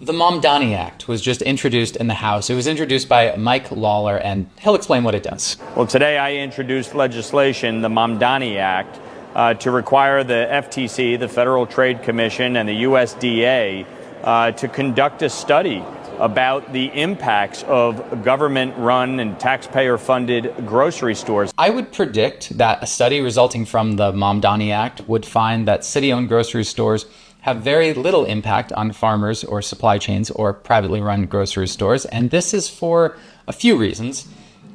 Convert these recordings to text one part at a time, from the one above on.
The Mamdani Act was just introduced in the House. It was introduced by Mike Lawler, and he'll explain what it does. Well, today I introduced legislation, the Mamdani Act, to require the FTC, the Federal Trade Commission, and the USDA to conduct a study about the impacts of government-run and taxpayer-funded grocery stores. I would predict that a study resulting from the Mamdani Act would find that city-owned grocery stores have very little impact on farmers or supply chains or privately run grocery stores, and this is for a few reasons.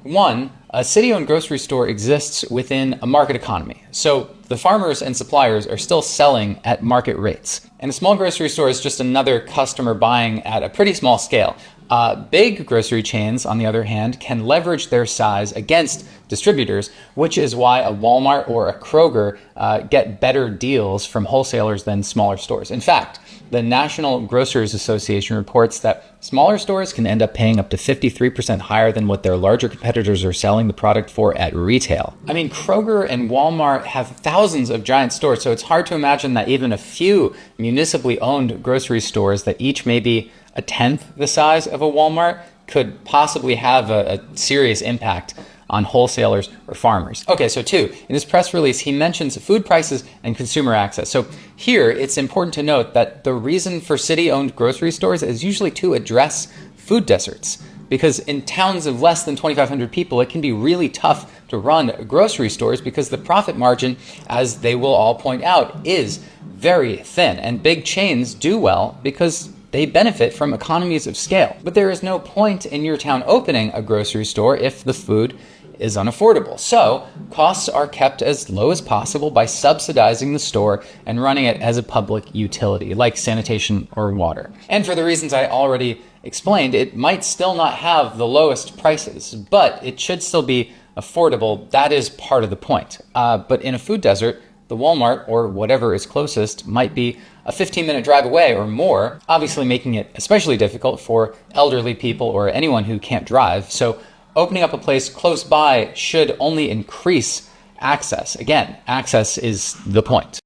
One, a city-owned grocery store exists within a market economy, so the farmers and suppliers are still selling at market rates. And a small grocery store is just another customer buying at a pretty small scale. Big grocery chains, on the other hand, can leverage their size against distributors, which is why a Walmart or a Kroger get better deals from wholesalers than smaller stores. In fact, the National Grocers Association reports that smaller stores can end up paying up to 53% higher than what their larger competitors are selling the product for at retail. I mean, Kroger and Walmart have thousands of giant stores, so it's hard to imagine that even a few municipally owned grocery stores that each may be a tenth the size of a Walmart could possibly have a serious impact on wholesalers or farmers. Okay, so two, in his press release, he mentions food prices and consumer access. So here, it's important to note that the reason for city-owned grocery stores is usually to address food deserts. Because in towns of less than 2,500 people, it can be really tough to run grocery stores because the profit margin, as they will all point out, is very thin. And big chains do well because they benefit from economies of scale. But there is no point in your town opening a grocery store if the food is unaffordable. So costs are kept as low as possible by subsidizing the store and running it as a public utility, like sanitation or water. And for the reasons I already explained, it might still not have the lowest prices, but it should still be affordable. That is part of the point. But in a food desert, the Walmart or whatever is closest might be a 15-minute drive away or more, obviously making it especially difficult for elderly people or anyone who can't drive. So opening up a place close by should only increase access. Again, access is the point.